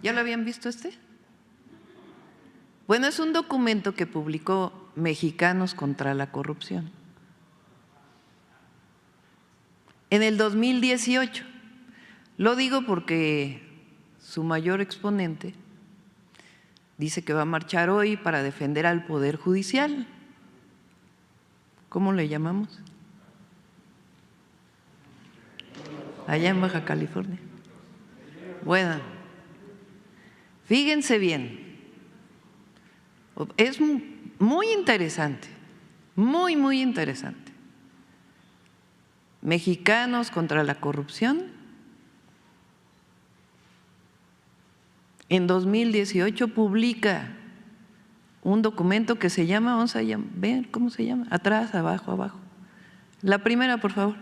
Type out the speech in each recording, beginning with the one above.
¿Ya lo habían visto este? Bueno, es un documento que publicó Mexicanos contra la Corrupción en el 2018. Lo digo porque su mayor exponente dice que va a marchar hoy para defender al Poder Judicial. ¿Cómo le llamamos? Allá en Baja California. Bueno, fíjense bien, es muy interesante, muy interesante. Mexicanos contra la Corrupción en 2018 publica un documento que se llama, vamos a ver cómo se llama, atrás, abajo, abajo. La primera, por favor,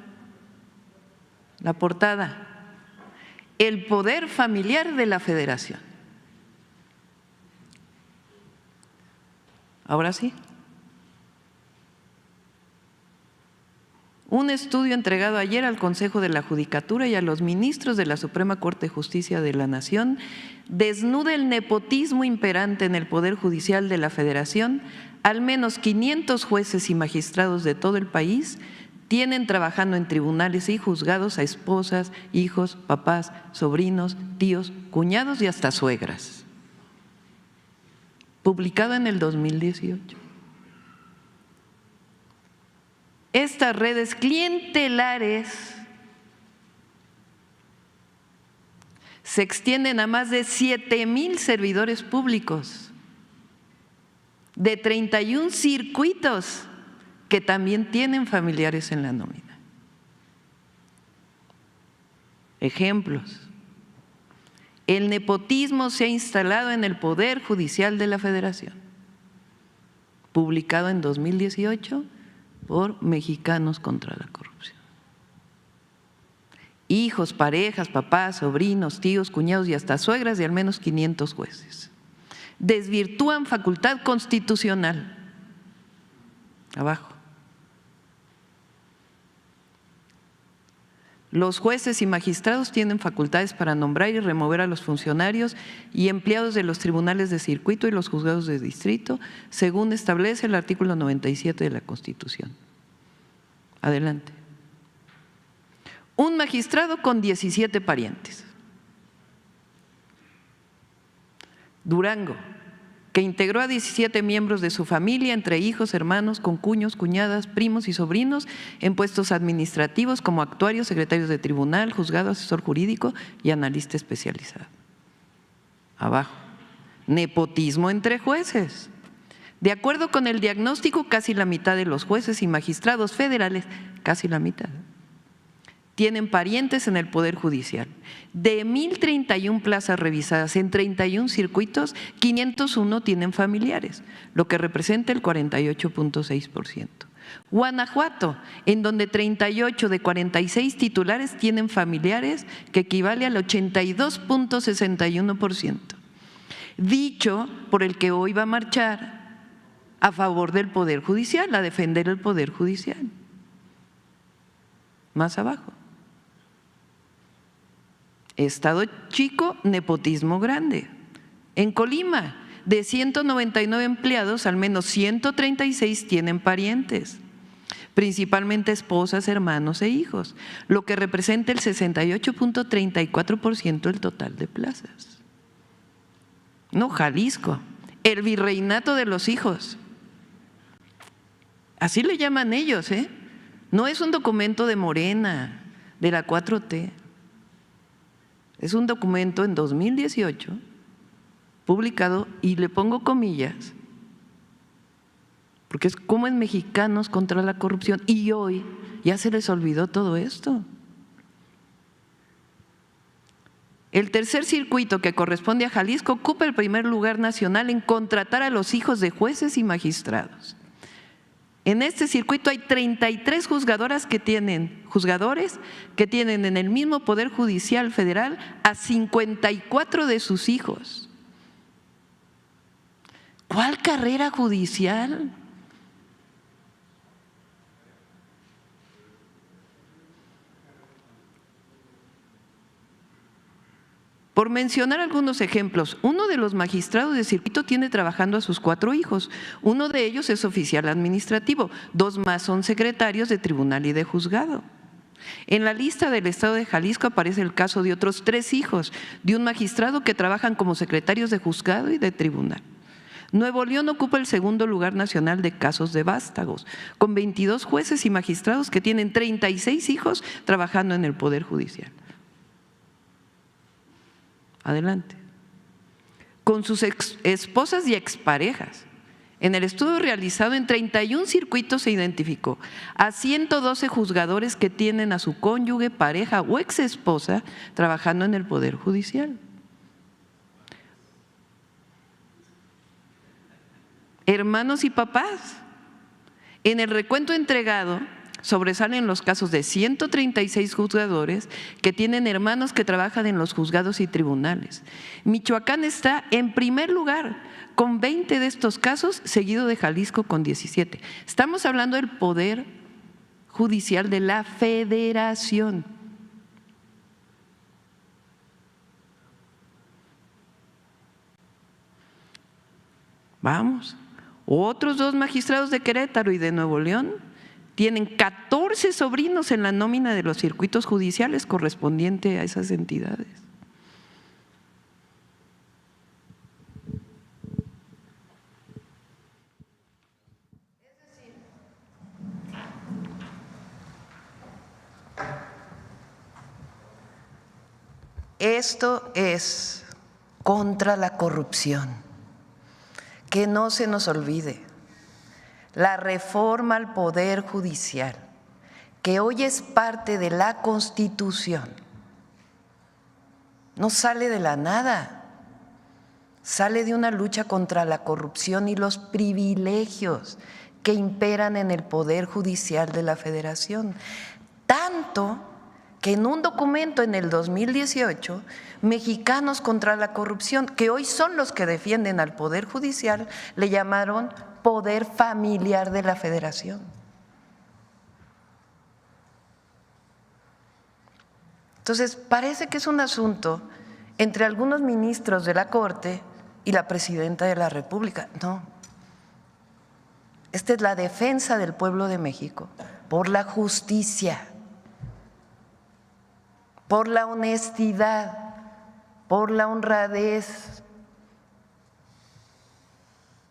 la portada. El poder familiar de la Federación. Ahora sí. Un estudio entregado ayer al Consejo de la Judicatura y a los ministros de la Suprema Corte de Justicia de la Nación desnuda el nepotismo imperante en el Poder Judicial de la Federación. Al menos 500 jueces y magistrados de todo el país tienen trabajando en tribunales y juzgados a esposas, hijos, papás, sobrinos, tíos, cuñados y hasta suegras. Publicado en el 2018. Estas redes clientelares se extienden a más de 7,000 servidores públicos de 31 circuitos que también tienen familiares en la nómina. Ejemplos. El nepotismo se ha instalado en el Poder Judicial de la Federación, publicado en 2018 por Mexicanos contra la Corrupción. Hijos, parejas, papás, sobrinos, tíos, cuñados y hasta suegras de al menos 500 jueces. Desvirtúan facultad constitucional. Abajo. Los jueces y magistrados tienen facultades para nombrar y remover a los funcionarios y empleados de los tribunales de circuito y los juzgados de distrito, según establece el artículo 97 de la Constitución. Adelante. Un magistrado con 17 parientes. Durango, que integró a 17 miembros de su familia, entre hijos, hermanos, concuños, cuñadas, primos y sobrinos, en puestos administrativos como actuarios, secretarios de tribunal, juzgado, asesor jurídico y analista especializado. Abajo, nepotismo entre jueces. De acuerdo con el diagnóstico, casi la mitad de los jueces y magistrados federales, casi la mitad, tienen parientes en el Poder Judicial. De 1,031 plazas revisadas en 31 circuitos, 501 tienen familiares, lo que representa el 48,6%. Guanajuato, en donde 38 de 46 titulares tienen familiares, que equivale al 82,61%. Dicho por el que hoy va a marchar a favor del Poder Judicial, a defender el Poder Judicial. Más abajo. Estado chico, nepotismo grande. En Colima, de 199 empleados, al menos 136 tienen parientes, principalmente esposas, hermanos e hijos, lo que representa el 68,34% del total de plazas. No, Jalisco, el virreinato de los hijos. Así le llaman ellos, ¿eh? No es un documento de Morena, de la 4T. Es un documento en 2018, publicado, y le pongo comillas, porque es como en Mexicanos contra la Corrupción, y hoy ya se les olvidó todo esto. El tercer circuito, que corresponde a Jalisco, ocupa el primer lugar nacional en contratar a los hijos de jueces y magistrados. En este circuito hay 33 juzgadores que tienen en el mismo Poder Judicial Federal a 54 de sus hijos. ¿Cuál carrera judicial? Por mencionar algunos ejemplos, uno de los magistrados de circuito tiene trabajando a sus 4 hijos. Uno de ellos es oficial administrativo, 2 más son secretarios de tribunal y de juzgado. En la lista del Estado de Jalisco aparece el caso de otros 3 hijos de un magistrado que trabajan como secretarios de juzgado y de tribunal. Nuevo León ocupa el segundo lugar nacional de casos de vástagos, con 22 jueces y magistrados que tienen 36 hijos trabajando en el Poder Judicial. Adelante. Con sus esposas y exparejas. En el estudio realizado en 31 circuitos se identificó a 112 juzgadores que tienen a su cónyuge, pareja o exesposa trabajando en el Poder Judicial. Hermanos y papás. En el recuento entregado sobresalen los casos de 136 juzgadores que tienen hermanos que trabajan en los juzgados y tribunales. Michoacán está en primer lugar con 20 de estos casos, seguido de Jalisco con 17. Estamos hablando del Poder Judicial de la Federación. Vamos. Otros 2 magistrados de Querétaro y de Nuevo León tienen 14 sobrinos en la nómina de los circuitos judiciales correspondiente a esas entidades. Esto es contra la corrupción. Que no se nos olvide, la reforma al Poder Judicial, que hoy es parte de la Constitución, no sale de la nada, sale de una lucha contra la corrupción y los privilegios que imperan en el Poder Judicial de la Federación. Tanto que en un documento en el 2018, Mexicanos contra la Corrupción, que hoy son los que defienden al Poder Judicial, le llamaron Poder Familiar de la Federación. Entonces, parece que es un asunto entre algunos ministros de la Corte y la Presidenta de la República. No. Esta es la defensa del pueblo de México por la justicia, por la honestidad, por la honradez,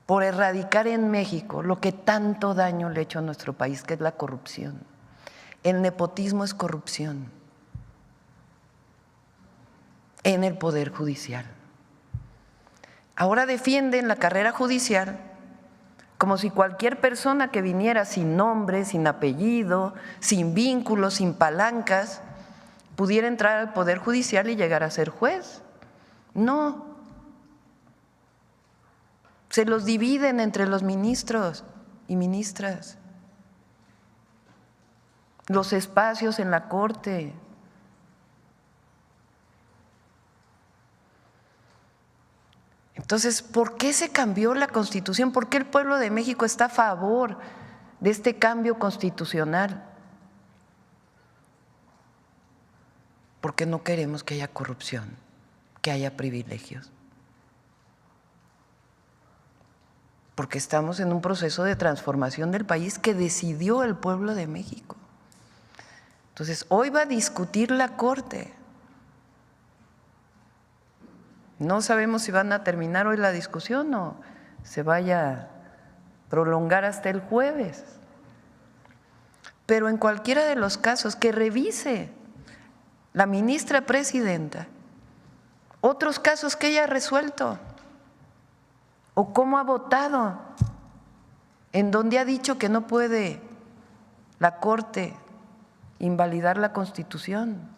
por erradicar en México lo que tanto daño le ha hecho a nuestro país, que es la corrupción. El nepotismo es corrupción en el Poder Judicial. Ahora defienden la carrera judicial como si cualquier persona que viniera sin nombre, sin apellido, sin vínculos, sin palancas, pudiera entrar al Poder Judicial y llegar a ser juez. No. Se los dividen entre los ministros y ministras, los espacios en la Corte. Entonces, ¿por qué se cambió la Constitución? ¿Por qué el pueblo de México está a favor de este cambio constitucional? Porque no queremos que haya corrupción, que haya privilegios. Porque estamos en un proceso de transformación del país que decidió el pueblo de México. Entonces, hoy va a discutir la Corte. No sabemos si van a terminar hoy la discusión o se vaya a prolongar hasta el jueves. Pero en cualquiera de los casos, que revise la ministra presidenta otros casos que ella ha resuelto o cómo ha votado, en donde ha dicho que no puede la Corte invalidar la Constitución,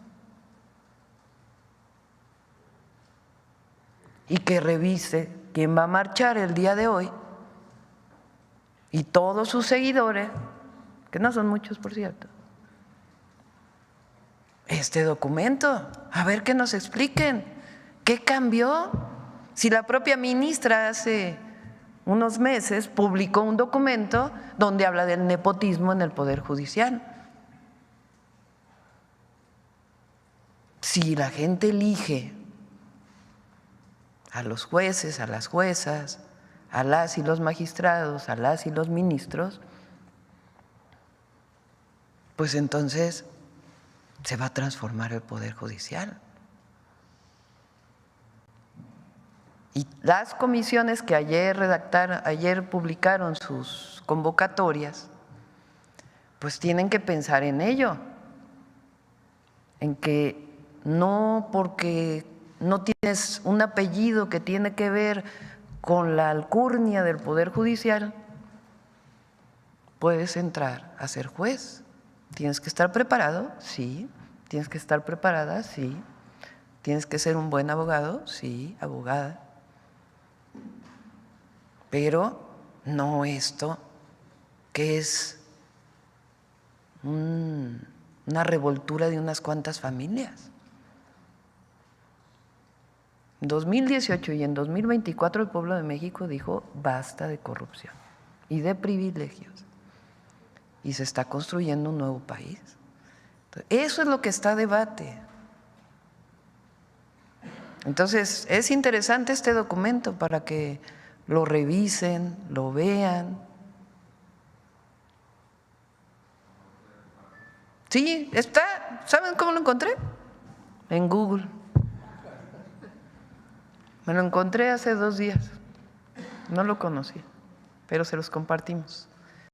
y que revise quién va a marchar el día de hoy y todos sus seguidores, que no son muchos por cierto, este documento, a ver que nos expliquen qué cambió. Si la propia ministra hace unos meses publicó un documento donde habla del nepotismo en el Poder Judicial. Si la gente elige a los jueces, a las juezas, a las y los magistrados, a las y los ministros, pues entonces se va a transformar el Poder Judicial. Y las comisiones que ayer publicaron sus convocatorias, pues tienen que pensar en ello, en que no porque no tienes un apellido que tiene que ver con la alcurnia del Poder Judicial, puedes entrar a ser juez. Tienes que estar preparado, sí. Tienes que estar preparada, sí. Tienes que ser un buen abogado, sí, abogada. Pero no esto, que es una revoltura de unas cuantas familias. En 2018 y en 2024 el pueblo de México dijo basta de corrupción y de privilegios. Y se está construyendo un nuevo país. Eso es lo que está a debate. Entonces, es interesante este documento para que lo revisen, lo vean. Sí, está. ¿Saben cómo lo encontré? En Google. Me lo encontré hace 2 días. No lo conocía, pero se los compartimos.